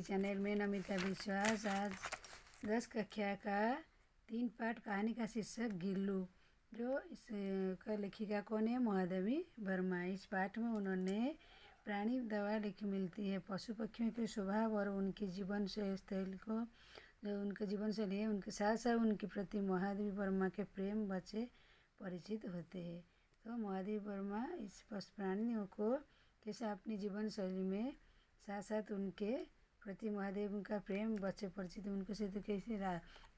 Channel में नमिता विश्वास। आज 10 कक्षा का 3 पाठ कहानी का शीर्षक गिल्लू। जो इसका लेखिका कौन है? महादेवी वर्मा। इस पाठ में उन्होंने प्राणी दवा लिखी मिलती है, पशु पक्षियों के स्वभाव और उनकी जीवन शैली को, जो उनका जीवन शैली है उनके साथ साथ उनके प्रति महादेवी वर्मा के प्रेम बच्चे परिचित होते हैं। तो महादेवी वर्मा इस प्राणियों को कैसे अपनी जीवन शैली में साथ साथ उनके प्रति महादेव का प्रेम बच्चे परिचित उनको से तो कैसे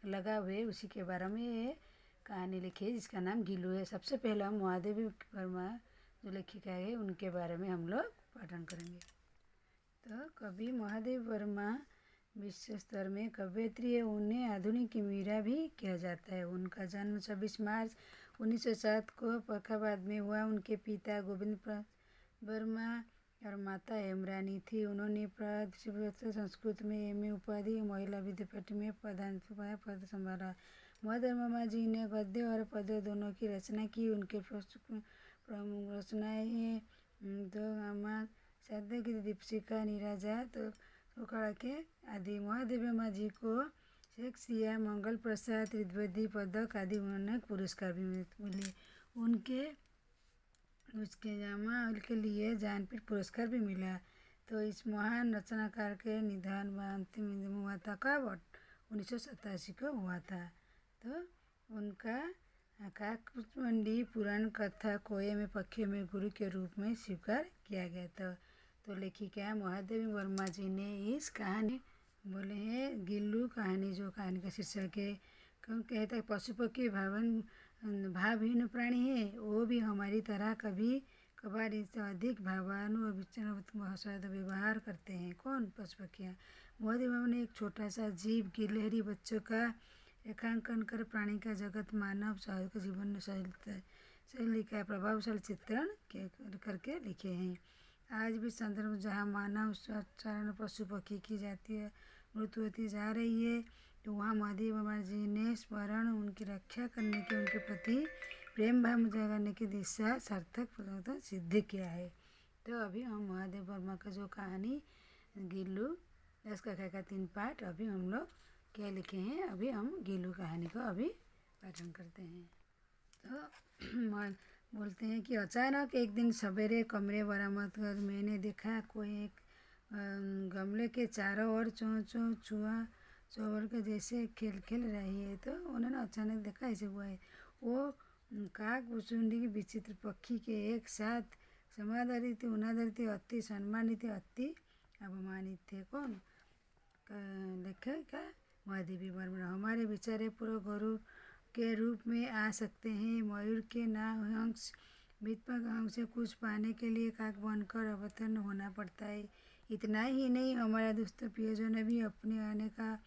लगा हुए उसी के बारे में ये कहानी लिखी है, जिसका नाम गिल्लू है। सबसे पहले हम महादेवी वर्मा जो लेखिका है उनके बारे में हम लोग पाठन करेंगे। तो कवि महादेवी वर्मा विश्व स्तर में कवयित्री है। उन्हें आधुनिक मीरा भी किया जाता है। उनका जन्म 26 मार्च 1907 को फर्रुखाबाद में हुआ। उनके पिता गोविंद वर्मा और माता हेमरानी थी। उन्होंने संस्कृत में एमए उपाधि, महिला विद्यापीठ में पद संभाला। महादेवी वर्मा जी ने गद्य और पद्य दोनों की रचना की। उनके प्रमुख रचनाएं हैं दो आमा, साध्य की दीपशिखा, नीराजा, तो उखड़ा के आदि। महादेवी वर्मा जी को शेक्सपियर, मंगल प्रसाद, त्रिवेदी पदक आदि उन्हें पुरस्कार भी मिले। उसके के लिए ज्ञानपीठ पुरस्कार भी मिला। तो इस महान रचनाकार के निधन अंतिम हुआ था कब? 1987 को हुआ था। तो उनका काकमंडी पुराण कथा कोये में पक्षियों में गुरु के रूप में स्वीकार किया गया था। तो लेखिका महादेवी वर्मा जी ने इस कहानी बोले हैं गिल्लू कहानी, जो कहानी का शीर्षक है। क्यों कहता है पशु पक्षी भावहीन प्राणी है, वो भी हमारी तरह कभी कभार इससे अधिक भावानु व्यवहार करते हैं। कौन? पशु पक्षियाँ। महादेवी वर्मा ने एक छोटा सा जीव गिलहरी बच्चों का रेखांकन कर प्राणी का जगत मानव के जीवन शैली का प्रभावशाली चित्रण करके लिखे हैं। आज भी संदर्भ जहाँ मानव स्वचारण पशु पक्षी की जातीय मृत्यु होती जा रही है, तो वहाँ महादेवी वर्मा जी ने स्मरण उनकी रक्षा करने के उनके प्रति प्रेम भाव जगाने की दिशा सार्थक सिद्ध किया है। तो अभी हम महादेवी वर्मा का जो कहानी गिल्लू 10 कक्षा का 3 पाठ अभी हम लोग क्या लिखे हैं, अभी हम गिल्लू कहानी को अभी पाठन करते हैं। तो बोलते हैं कि अचानक एक दिन सवेरे कमरे बरामद कर मैंने देखा कोई एक गमले के चारों ओर चूहा चौवर के जैसे खेल रही है। तो उन्होंने अचानक देखा ऐसे हुआ है। वो काक भुसुंडी की विचित्र पक्षी के एक साथ समाधारित उनाधारित अति सम्मानित अति अपमानित थे। कौन? लेखिका महादेवी वर्मा। हमारे विचारे पूर्व गुरु के रूप में आ सकते हैं। मयूर के अंश वित्पक अंश से कुछ पाने के लिए काक बनकर अवतरण होना पड़ता है। इतना ही नहीं, हमारा दोस्तों प्रियजन ने भी अपने आने का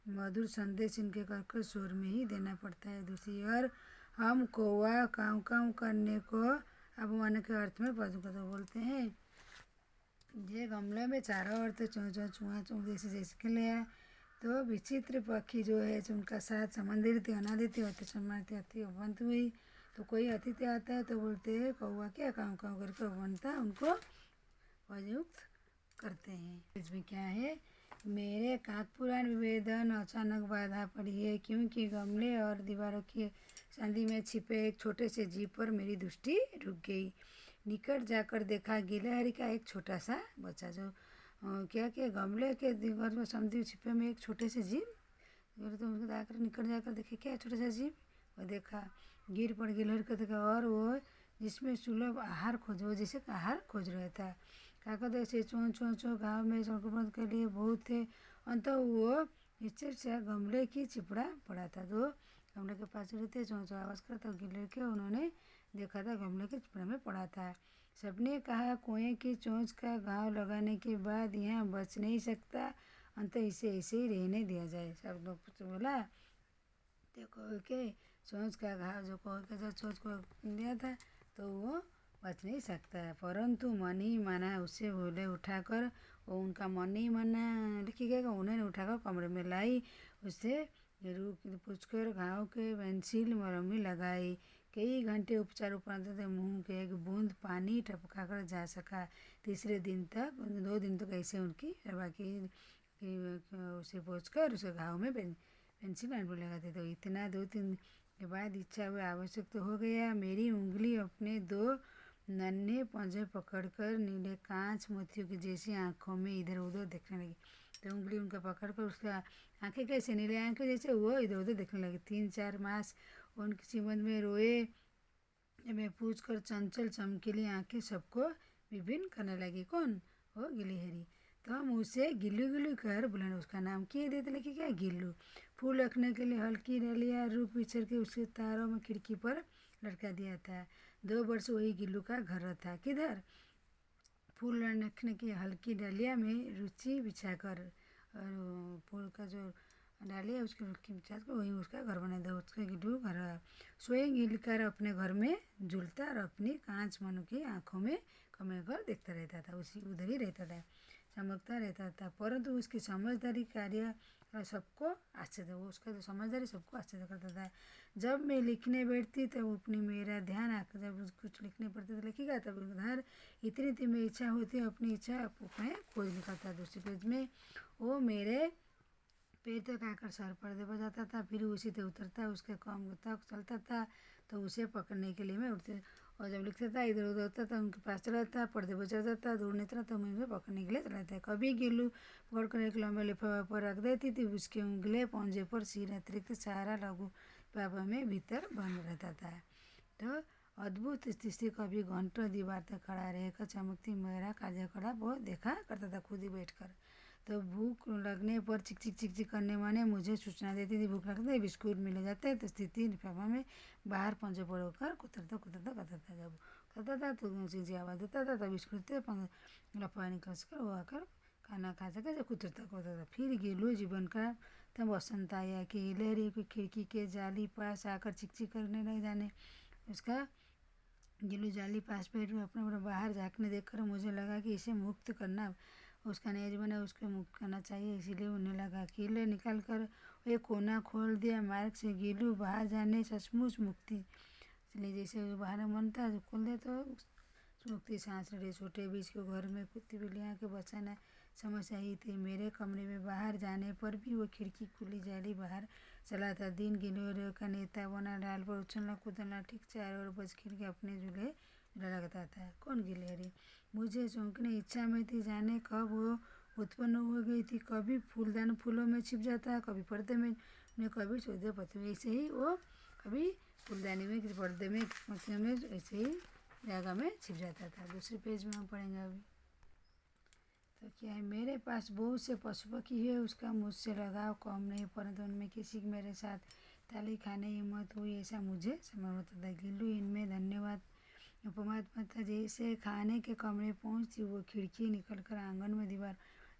मधुर संदेश इनके कर्कश स्वर में ही देना पड़ता है। दूसरी ओर हम कौवा काँव काँव करने को अपमान के अर्थ में पशु बोलते हैं। ये गमले में चारों ओर तो चूहा जैसे खेल है। तो विचित्र पक्षी जो है उनका साथ समंदिर अनादित अति सम्मानित अति अवंत हुई। तो कोई अतिथि आता है तो बोलते हैं कौवा क्या काँव काँव करके बनता उनको प्रयुक्त करते हैं। इसमें क्या है? मेरे काकपुराण विवेदन अचानक बाधा पड़ी है, क्योंकि गमले और दीवारों की संधि में छिपे एक छोटे से जीव पर मेरी दृष्टि रुक गई। निकट जाकर देखा गिलहरी का एक छोटा सा बच्चा, जो क्या गमले के दीवार में संधि छिपे में एक छोटे से जीव। तो उनको निकट जाकर देखे क्या छोटा सा जीव, वो देखा गिर पड़ गिलहरी को देखा, और वो जिसमें सुलभ आहार वो जैसे आहार खोज रहा था। काकत ऐसे चो गाँव में संक्रमण के लिए बहुत थे। अंत वो निश्चित से गमले की चिपड़ा पड़ा था। तो गमले के पास रहते चो आवाज़ करा तो गिलहरी के उन्होंने देखा था गमले के चिपड़ा में पड़ा था। सबने कहा कुएं की चोंच का घाव लगाने के बाद यहाँ बच नहीं सकता, अंत इसे ऐसे ही रहने दिया जाए। सब लोग बोला देखो के चोंच का घाव जो चोंच को दिया था तो वो बच नहीं सकता है, परंतु मन ही माना उसे बोले उठाकर। वो उनका मन ही माना लिखी गया, उन्होंने उठाकर कमरे में लाई। उसे पूछकर घाव के पेंसिल मरम्मी लगाई। कई घंटे उपचार उपरांत मुंह के एक बूंद पानी टपका कर जा सका। तीसरे दिन तक 2 दिन तक ऐसे उनकी सेवा की। उसे पोंछकर उसके घाव में पेंसिल एंड लगाते। तो इतना 2-3 दिन के बाद इच्छा हुआ आवश्यक तो हो गया। मेरी उंगली अपने 2 नन्हे पंजे पकड़कर नीले कांच मोतियों की जैसी आंखों में इधर उधर देखने लगी। तो उंगली उनका पकड़कर उसका आंखें कैसे नीले आंखें जैसे वो इधर उधर देखने लगी। 3-4 मास उनकी चिमन में रोए मैं पूछ कर चंचल चमकीली आंखें सबको विभिन्न करने लगी। कौन? वो गिलहरी। तो हम उसे गिल्लू गिल्लू कर बुलाने उसका नाम किए देते लेकिन क्या गिल्लू। फूल रखने के लिए हल्की डलिया रूप बिछड़ के उसके तारों में खिड़की पर लटका दिया था। 2 वर्ष वही गिल्लू का घर था। किधर? फूल रखने की हल्की डलिया में रुचि बिछाकर और फूल का जो डालिया उसकी रुचि बिछाकर वही उसका घर बना दो। उसका गिल्लू घर स्वयं गिलकर अपने घर में झूलता और अपनी कांच मनु की आंखों में कमर कर देखता रहता था। उसी उधर ही रहता था, चमकता रहता था। परंतु उसकी समझदारी कार्य सबको आश्चर्य, वो उसका जो समझदारी सबको आश्चर्य करता था। जब मैं लिखने बैठती तब अपनी मेरा ध्यान आकर जब कुछ लिखने पड़ते तो लिखेगा तब उधर इतनी थी मैं इच्छा होती अपनी इच्छा अपने खोज निकलता। दूसरे पेज में वो मेरे पैर तक आकर सर पर्दे पर जाता था, फिर उसी से उतरता उसके काम तक चलता था। तो उसे पकड़ने के लिए मैं उठती और जब लिखता था इधर उधर होता था उनके पास चला था, पर्दे पर चढ़ जाता दौड़ने तरह तो मैं उसे पकड़ने के लिए चला था। कभी गिल्लू पकड़कर एक लंबे लिफाफे पर रख देती थी। उसके उंगले पंजे पर सिर अतिरिक्त सारा लघु लिफाफा में भीतर बंद रहता था। तो अद्भुत स्थिति कभी घंटों दीवार तक खड़ा रहकर चमकती मेरा कार्यकलाप वो देखा करता था खुद ही बैठकर। तो भूख लगने पर चिक चिक चिक चिक करने माने मुझे सूचना देती थी भूख लगता है बिस्कुट मिल जाते तो स्थिति लिफाफा में बाहर पंजे पड़ोकर कुतरता कुतरता करता था। जब करता था तो चीज़ें आवाज़ देता था तब बिस्कुट लफा निकल कर वो आकर खाना खा सके जब कुतरता करता था। फिर गिल्लू जीवन का तब वसंत आया कि गिलहरी की खिड़की के जाली पास आकर चिक चिक करने लग जाने। उसका गिल्लू जाली पास बैठ अपने बाहर झाँकने देखकर मुझे लगा कि इसे मुक्त करना उसका नया जीवन है, उसको मुक्त करना चाहिए। इसीलिए उन्हें लगा कीले निकाल कर एक कोना खोल दिया मार्ग से गिल्लू बाहर जाने सचमुच मुक्ति। इसलिए जैसे बाहर मन था खोल दे तो मुक्ति सांस रहे। छोटे बीच के घर में कुत्ती बिल्लियाँ के बचाना समस्या ही थी। मेरे कमरे में बाहर जाने पर भी वो खिड़की खुली जाली बाहर चला था। दिन गिलहरियों का नेता बना डाल पर उछलना कूदना ठीक 4 और बज खिड़की अपने झूले लगता था। कौन? गिलहरी। मुझे चौंकने इच्छा में थी जाने कब वो उत्पन्न हो गई थी। कभी फूलदान फूलों में छिप जाता कभी पर्दे में कभी सौदे पत्ते में। ऐसे ही वो कभी फूलदानी में पर्दे में पत्तियों में ऐसे ही जगह में छिप जाता था। दूसरे पेज में हम पढ़ेंगे अभी। तो क्या है मेरे पास बहुत से पशु पक्षी है उसका मुझसे लगाव कम नहीं परंतु उनमें किसी की मेरे साथ ताली खाने की हिम्मत हुई ऐसा मुझे समय होता था। गिल्लू इनमें धन्यवाद उपमात्मा था। जैसे खाने के कमरे पहुँचती वो खिड़की निकल कर आंगन में दीवार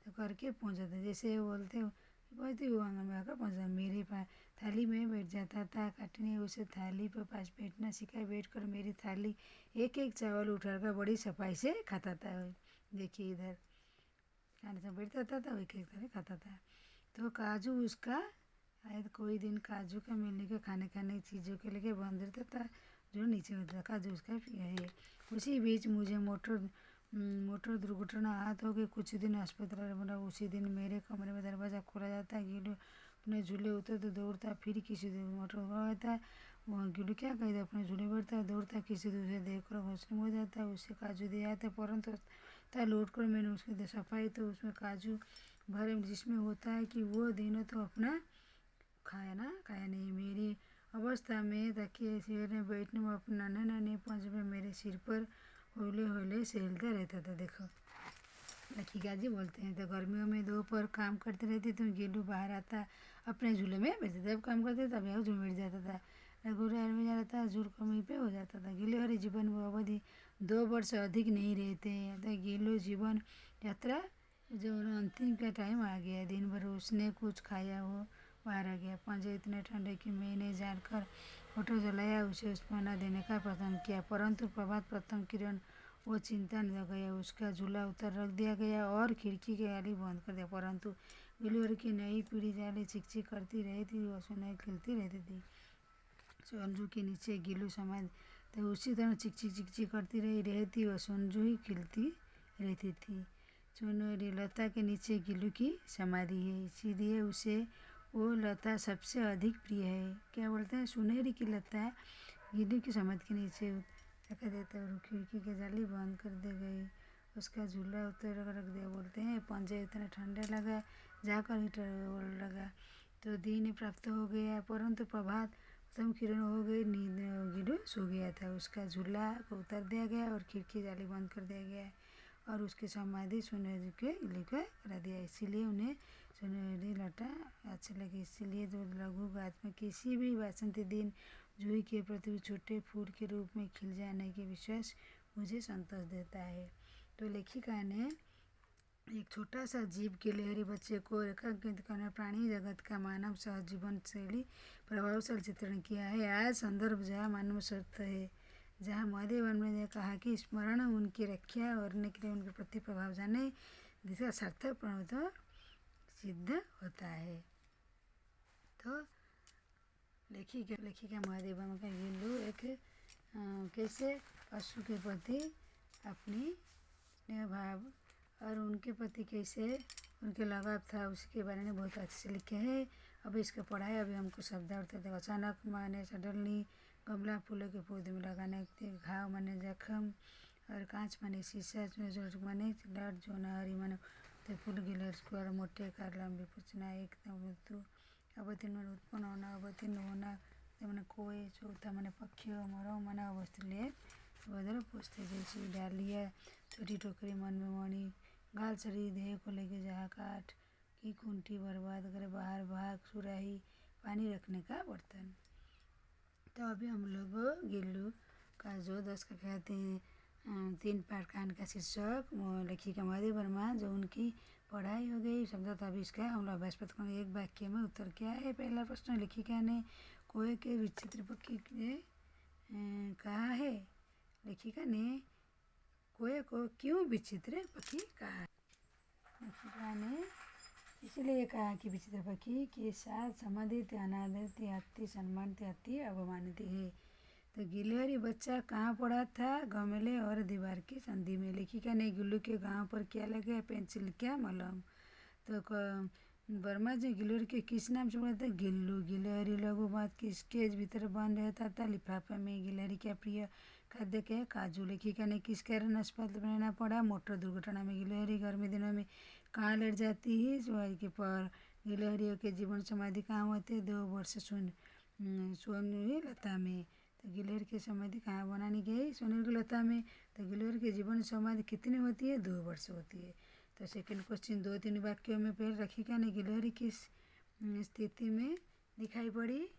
करके पहुँच जाता। जैसे बोलते पहुँचती वो आंगन में आकर पहुँच जाता। मेरे पास थाली में बैठ जाता था। काटने उसे थाली पर पास बैठना सिखाया। बैठ कर मेरी थाली एक एक चावल उठाकर बड़ी सफाई से खाता था। देखिए इधर खाने से बैठता था तो एक एक थाली खाता था। तो काजू उसका शायद कोई दिन काजू का मिलने के खाने खाने की चीज़ों के लिए बंद रहता था जो नीचे होता था जो उसका है। उसी बीच मुझे मोटर दुर्घटना हाथ हो गई। कुछ दिन अस्पताल बना। उसी दिन मेरे कमरे में दरवाज़ा खोला जाता। गिल्लू अपने झूले उतर तो दौड़ता फिर किसी दिन मोटर उड़ाता। गिल्लू क्या कहता अपने झूले बैठता दौड़ता किसी दूसरे देख कर घोंसले में हो जाता। उससे काजू दे आता परंतु लौट कर मैंने उसकी सफाई तो उसमें काजू भरे जिसमें होता है कि वो दिनों तो अपना खाया नहीं। मेरी अवस्था में तकिए सिर में बैठने में अपना नन्हे पंज में मेरे सिर पर होले होले सहलता रहता था। देखो लखीका जी बोलते हैं। तो गर्मियों में दोपहर काम करते रहती तो गिल्लू बाहर आता अपने झूले में बैठते जब काम करते तब यहाँ झूले बैठ जाता था। रघुराय में जा रहा था झूल कमी पे हो जाता था। गिलहरी जीवन वो अवधि 2 वर्ष से अधिक नहीं रहते हैं। तो गिल्लू जीवन यात्रा जो अंतिम का टाइम आ गया। दिन भर उसने कुछ खाया हो बाहर आ गया। पंजे इतने ठंडे कि मैंने जानकर ऑटो जलाया उसे उष्मा देने का प्रयत्न किया परंतु प्रभात प्रथम किरण वो चिंता न गया। उसका झूला उतर रख दिया गया और खिड़की की जाली बंद कर दिया। परंतु गिलहरी की नई पीढ़ी जाली चिकचिक करती रही थी वो सुनाई खिलती रहती थी। सोनजू के नीचे गिल्लू समाज तो उसी तरह चिक चिक करती रहती वो सोनजू ही खिलती रहती थी। सुनहरी लता के नीचे गिल्लू की समाधि है, इसीलिए उसे वो लता सबसे अधिक प्रिय है। क्या बोलते हैं, सुनहरी की लता गिल्लू की समाधि के नीचे रख देता है और खिड़की की जाली बंद कर दे गई। उसका झूला उतर रख दिया। बोलते हैं पंजे इतना ठंडा लगा, जाकर हीटर लगा तो दिन प्राप्त हो गया, परंतु प्रभात उत्तम किरण हो गई। नींद गिल्लू सो गया था। उसका झूला को उतार दिया गया और खिड़की जाली बंद कर दिया गया और उसकी समाधि सुनहरी के गिल्लू का करा दिया। इसीलिए उन्हें सुनहरी लता अच्छी लगी। इसीलिए जो लघु गाथ में किसी भी बसंती दिन जूही के प्रति छोटे फूल के रूप में खिल जाने के विश्वास मुझे संतोष देता है। तो लेखिका ने एक छोटा सा जीव गिलहरी बच्चे को रेखांकित करना प्राणी जगत का मानव सह जीवन शैली प्रभावशाली चित्रण किया है। आज संदर्भ जहाँ मानव शर्त है, जहाँ महादेव ने कहा कि स्मरण उनकी रक्षा करने के लिए उनके प्रति प्रभाव जाने जिसका सार्थक प्रणव सिद्ध होता है। तो लेखिका महादेव का गिल्लू एक कैसे पशु के प्रति अपनी स्नेह भाव और उनके प्रति कैसे उनके लगाव था उसके बारे में बहुत अच्छे से लिखे हैं। अभी इसका पढ़ाई अभी हमको शब्दार्थ देखो। अचानक माने सडनली, गमला फूलों के पौधे में लगाने के घाव माने जख्म और कांच माने शीशा माने लड़ जो हरी माने तो फूल गिलर स्क्वायर मोटे कार लंबी पूछना एकदम मृत्यु अवतीर्ण माने उत्पन्न होना अवतीर्ण होना मैंने कोई चौथा माने पक्षी मरो माने अवस्थित बदल पूछते जैसी डालिया छोटी टोकरी मन में मणि गाल चढ़ी देह को लेके जहाँ काट की कुंठी बर्बाद करे बाहर भाग सुराही पानी रखने का बर्तन। तो अभी हम लोग गिल्लू का जो 10 का कहते हैं 3 पाठ कान का शीर्षक लेखिका महादेव वर्मा जो उनकी पढ़ाई हो गई समझा। तो अभी इसका हम लोग अभ्यास करेंगे। एक वाक्य में उत्तर क्या है। पहला प्रश्न, लेखिका ने कोए के विचित्र पक्षी ने कहा है। लेखिका ने कोए को क्यों विचित्र पक्षी कहा। लेखिका ने इसलिए कहा कि विचित्र पक्षी के साथ संबंधित अनादरित अति सम्मानित अति अवमानित है। तो गिलहरी बच्चा कहाँ पड़ा था, गमले और दीवार की संधि में। लेखिका ने गिल्लू के गांव पर क्या लगाया, पेंसिल क्या मलम। तो वर्मा जी गिलहरी के किस नाम से पढ़ा था, गिल्लू। गिलहरी लघु बात किसके भीतर बंद रहता था, लिफाफे में। गिलहरी का प्रिय खाद्य क्या है, काजू। लेखिका ने किस कारण अस्पताल बनाना पड़ा, मोटर दुर्घटना में। गिलहरी गर्मी दिनों में कहाँ लेट जाती है, सुअर के पर। गिलहरियों के जीवन समाधि कहाँ होते, 2 वर्ष सोनहरी लता में। तो गिलहरी की समाधि कहाँ बनानी गई, सोनहरी लता में। तो गिलहरी के जीवन समाधि कितनी होती है, 2 वर्ष होती है। तो सेकंड क्वेश्चन 2-3 वाक्यों में पहले लेखिका ने गिलहरी किस स्थिति में दिखाई पड़ी,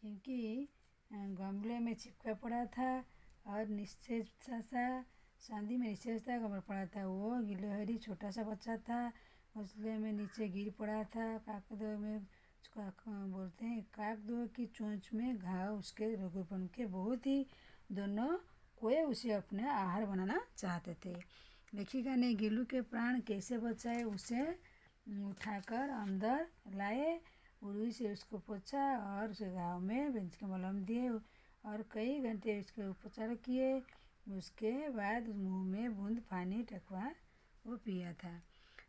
क्योंकि गमले में चिपका पड़ा था और निश्चय सा संधि में निश्चय था गमला पड़ा था। वो गिलहरी छोटा सा बच्चा था, घोंसले में नीचे गिर पड़ा था। काकदो में बोलते हैं काकदो की चोंच में घाव उसके रोगोपन के बहुत ही दोनों कोई उसे अपने आहार बनाना चाहते थे। लेखिका ने गिल्लू के प्राण कैसे बचाए, उसे उठाकर अंदर लाए, उर्वी से उसको पोंछा और उसे घाव में बेंच के मलहम दिए और कई घंटे उसके उपचार किए। उसके बाद मुंह में बूंद पानी टकवा वो पिया था।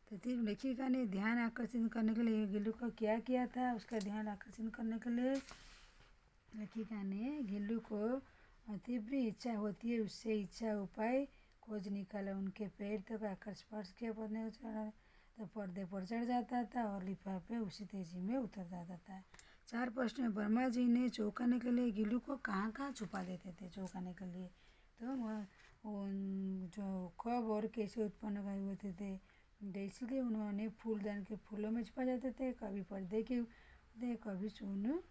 तो फिर लेखिका ने ध्यान आकर्षित करने के लिए गिल्लू को क्या किया था, उसका ध्यान आकर्षित करने के लिए लेखिका ने गिल्लू को तीव्र इच्छा होती है उससे इच्छा उपाय खोज निकाला। उनके पैर तक आकर स्पर्श किया, पढ़ने को चढ़ा तो पर्दे पर चढ़ जाता था और लिफाफे उसी तेजी में उतर जाता था। 4 प्रश्न में वर्मा जी ने चौंकाने के लिए गिल्लू को कहाँ कहाँ छुपा देते थे चौंकाने के लिए। तो जो कब और कैसे उत्पन्न होते थे, इसलिए उन्होंने फूलदान के फूलों में छुपा जाते थे, कभी पर्दे के कभी सोन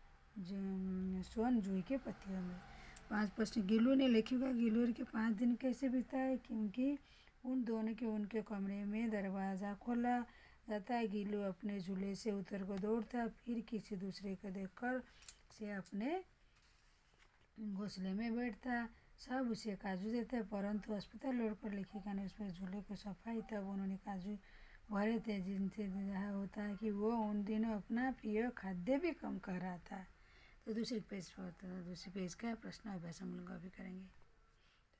जूही के पत्तियों में। 5 प्रश्न, गिल्लू ने लेखिका गिलहरी के 5 दिन कैसे बिताए, क्योंकि उन दोनों के उनके कमरे में दरवाज़ा खोला जाता। गिल्लू अपने झूले से उतर कर दौड़ता, फिर किसी दूसरे को देखकर से अपने घोंसले में बैठता। सब उसे काजू देते, परंतु अस्पताल लौटकर लेखिका ने उसमें झूले को सफाई तब उन्होंने काजू भरे थे, जिनसे यह होता है कि वो उन दिनों अपना प्रिय खाद्य भी कम कर रहा था। तो दूसरी पेज का प्रश्न अभ्यास हम लोग अभी करेंगे।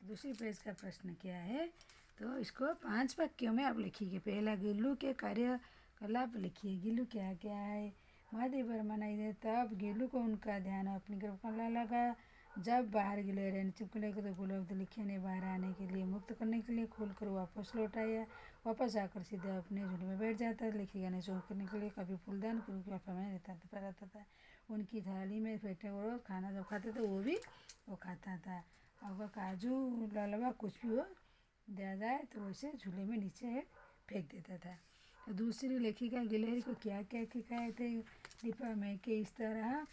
तो दूसरी पेज का प्रश्न क्या है, तो इसको 5 वाक्यों में आप लिखिए। पहला, गिल्लू के कार्यकलाप लिखिए। गिल्लू क्या क्या है। महादेव वर्मा नहीं दे तब गिल्लू को उनका ध्यान अपनी गर्भकला लगा। जब बाहर गिले रहने चिपकले को तो गुलाब लिखे ने बाहर आने के लिए मुक्त करने के लिए खोल कर वापस लौटाया। वापस आकर सीधे अपने झूले में बैठ जाता। लिखेगा नहीं शौक करने के लिए कभी फूलदान क्योंकि में रहता था। उनकी थाली में बैठे वो खाना जब खाते थे वो खाता था। अगर काजू लालवा कुछ भी हो दिया जाए तो उसे झूले में नीचे फेंक देता था। तो दूसरी लेखिका गिलहरी को क्या क्या सिखाए थे दीपा में कि इस तरह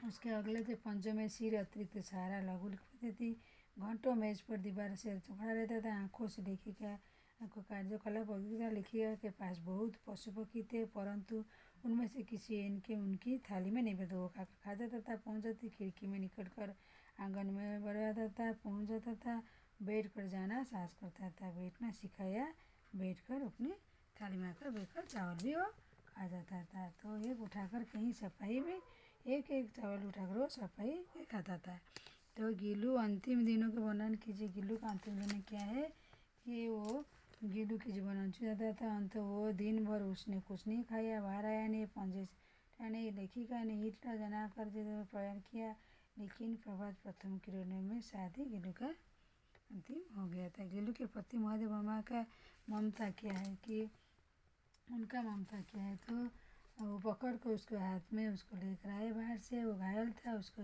उसके अगले थे पंजों में सिर अतिरिक्त सहारा लघु लिखती थी। घंटों मेज पर दीवार से चुखड़ा रहता था। आँखों से लेखिका को कार्यकलाप लेखिका के पास बहुत पशु पक्षी थे परंतु उनमें से किसी इनके उनकी थाली में नहीं बैठा। वो खा जाता था। पहुँच जाती खिड़की में निकट कर आंगन में बढ़ जाता था। पहुँच जाता था। बैठ कर जाना साहस करता था। बैठना सिखाया। बैठ कर अपनी थाली में आकर बैठकर चावल भी वो खा जाता था। तो एक उठाकर कहीं सफाई में एक एक चावल उठाकर वो सफाई खाता था। तो गिल्लू अंतिम दिनों के वर्णन कीजिए। गिल्लू का अंतिम दिन क्या है कि वो गिल्लू की जीवन अंत जाता था। अंत वो दिन भर उसने कुछ नहीं खाया। बाहर आया नहीं। पंजे नहीं लेखिका ने ईट जना कर प्रयाण किया लेकिन प्रभात प्रथम किरणों में शादी गिल्लू का अंतिम हो गया था। गिल्लू के पति महादेव वर्मा का ममता क्या है कि उनका ममता क्या है तो वो पकड़ कर उसके हाथ में उसको लेकर आए बाहर से। वो घायल था। उसको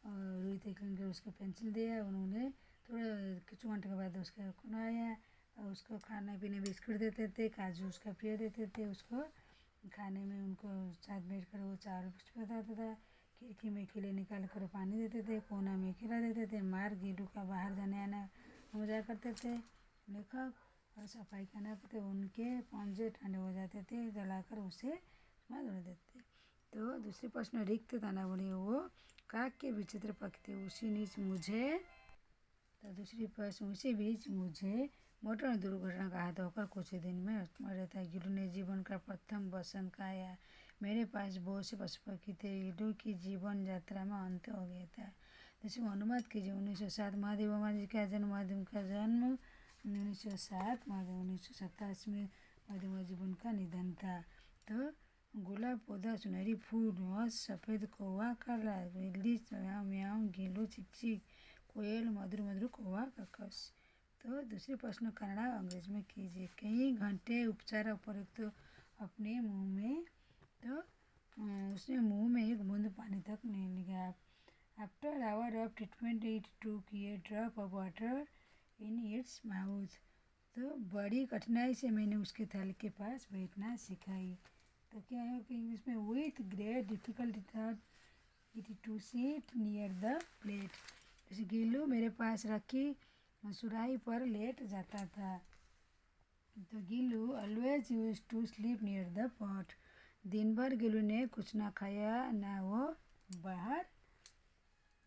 रुई तक उसको पेंसिल दिया। उन्होंने थोड़ा कुछ घंटे के बाद उसका खुनाया और उसको खाने पीने बिस्कुट देते थे। काजू उसका प्रिय देते थे। उसको खाने में उनको साथ बैठ कर वो चावल बताता था। खिड़की में खिले निकाल कर पानी देते थे। कोना में खिला देते थे। मार गिल्लू का बाहर जाने आना हो जाया करते थे लेखक और सफाई करना करते। उनके पंजे ठंडे हो जाते थे। जलाकर उसे जोड़ देते। तो दूसरे प्रश्न रिक्त तना बने वो काक के विचित्र पक्षी उसी नीच मुझे। तो दूसरी प्रश्न उसी बीच मुझे मोटर दुर्घटना का हाथ होकर कुछ ही दिन में मर था। गिल्लू ने जीवन का प्रथम बसंत खाया। मेरे पास बहुत से पशु पक्षी थे। गिल्लू की जीवन यात्रा में अंत हो गया था। जिसमें अनुवाद कीजिए। 1907 महादेव वर्मा जी का जन्म। महादेव का जन्म 1907। महादेव 1987 में महादेव जीवन का निधन था। तो गुलाब पौधा सुनहरी फूल हंस सफ़ेद कौवा काला बिल्ली म्याऊं म्याऊं गिल्लू चिक चिक कोयल मधुर मधुर कौवा ककस। तो दूसरे प्रश्न कन्नड़ा अंग्रेज में कीजिए। कई घंटे उपचार उपयुक्त तो अपने मुंह में तो उसने मुंह में एक बूंद पानी तक नहीं लिया। After hour of treatment it took A drop of water in its mouth. तो बड़ी कठिनाई से मैंने उसके थाली के पास बैठना सिखाई। तो क्या है कि इंग्लिश में विथ ग्रेट डिफिकल्टी था it to sit near the plate. जैसे गिल्लू मेरे पास रखी सुराही पर लेट जाता था। तो Gillu always use to sleep near the pot. दिन भर गिल्लू ने कुछ ना खाया ना वो बाहर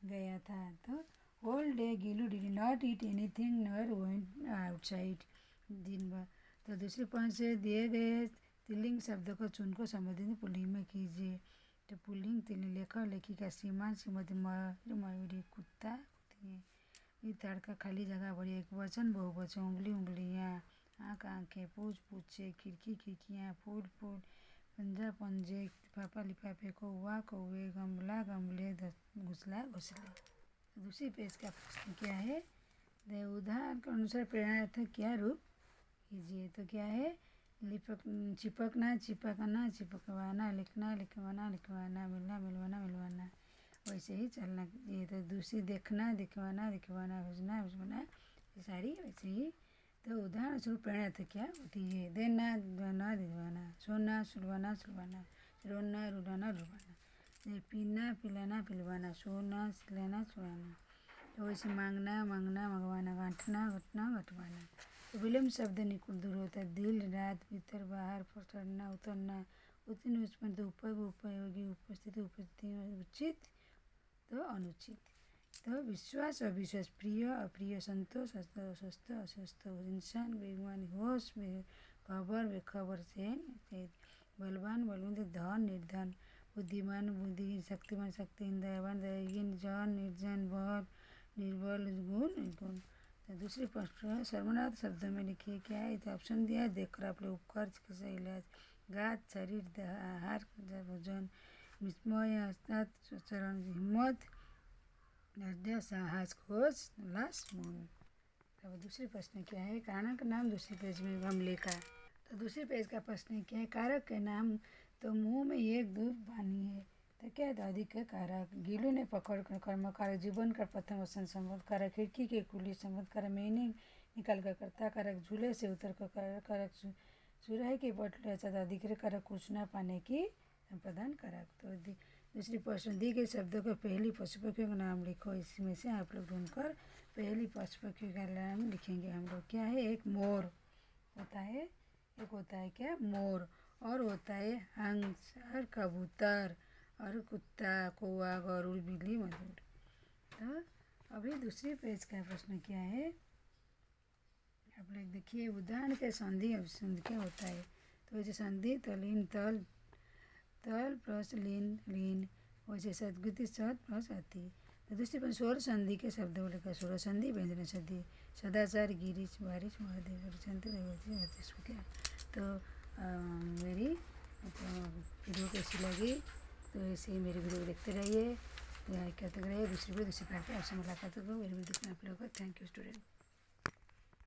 गया था। तो whole day Gillu did not eat anything nor went outside. दिन भर। तो दूसरे पॉइंट से दिए गए स्त्रीलिंग शब्द को चुन को संबोधित पुल्लिंग में कीजिए। तो पुल्लिंग स्त्रीलिंग लेखक लेखिका श्रीमान श्रीमती मयूरी कुत्ता कुत्ती। तड़का खाली जगह बड़ी एक वचन बहुवचन उंगली उंगलियाँ आँख आँखें पूछ पूछे खिड़की खिड़कियाँ फूल फूल पंजा पंजे लिफाफा लिफाफे कौवा कौवे गमला गमले घोंसला घोंसले। दूसरी पेज का प्रश्न क्या है उदाहरण के अनुसार प्रेरणार्थक क्या रूप कीजिए। तो क्या है चिपकना चिपकना चिपकवाना लिखना लिखवाना लिखवाना मिलना मिलवाना मिलवाना वैसे ही चलना। ये तो दूसरी देखना दिखवाना दिखवाना भेजना भेजना ये सारी वैसे ही। तो उदाहरण स्वरूप प्रेरणार्थक क्या होती है देना देना दिलवाना सोना सुलवाना सुलवाना रोना रुलाना रुलाना पीना पिलाना पिलवाना सोना सिलाना सुलाना। तो वैसे मांगना मांगना मंगवाना गांठना घटना घटवाना। तो विलम्ब शब्द निकुल दूर होता है दिल रात भीतर बाहर चढ़ना उतरना उत्तीर्ण उत्पन्न तो उपयोगी उपस्थिति उपस्थिति उचित तो अनुचित। तो विश्वास अविश्वास प्रिय अप्रिय संतोष अस्वस्थ अस्वस्थ इंसान बेईमान होश में खबर बेखबर से बलवान बलवंत धन निर्धन बुद्धिमान बुद्धिहीन शक्तिमान शक्तिहीन दयावान दयाहीन जन निर्जन बल निर्बल गुण निर्गुण। तो दूसरी प्रश्न सर्वनाम शब्दों में लिखिए क्या है। तो ऑप्शन दिया है, देखकर आप लोग कर्ज कैसा इलाज, गात शरीर आहार भोजन, विस्मय चरण हिम्मत, लज्जा साहस खोज लाश मन। अब दूसरे प्रश्न क्या है, कारक का नाम दूसरे पेज में हम लेखा। तो दूसरे पेज का प्रश्न क्या है, कारक के नाम। तो मुंह में एक दूध पानी है, तो क्या है अधिक है कारक। गीलू ने पकड़ कर कर्म कारक, जीवन का प्रथम वसन संबंध कारक, खिड़की के कुली संबंध कारक, मैंने निकाल कर करता कारक, झूले से उतर कर कारक, सुराही के बटले अच्छा अधिक कारक, कुछ न पाने की प्रदान कारक। तो दूसरी प्रश्न दी गए शब्दों के पहली पशु पक्षियों का नाम लिखो। इसमें से आप लोग ढूंढकर पहली पशु पक्षी का नाम लिखेंगे हम लोग। क्या है, एक मोर होता है, एक होता है क्या मोर, और होता है हंस और कबूतर और कुत्ता कौवा गरुड़ बिल्ली मजूर। तो अभी दूसरे पेज का प्रश्न क्या है, आप लोग देखिए उदाहरण के संधि संधि क्या होता है। तो वैसे संधि तलीन तल तल प्लस लीन लीन, वैसे सदगति सद प्लस अति। तो दूसरे पर स्वर संधि के शब्द बोलेगा, स्वर संधि व्यंजन संधि, सदाचार गिरीश बारिश महादेव क्या। तो मेरी वीडियो कैसी लगी, तो ऐसे ही मेरी वीडियो देखते रहिए, लाइक करते रहिए। दूसरी पार्ट में आपसे मुलाकात होगा मेरी वीडियो देखने आप लोगों को। Thank you student.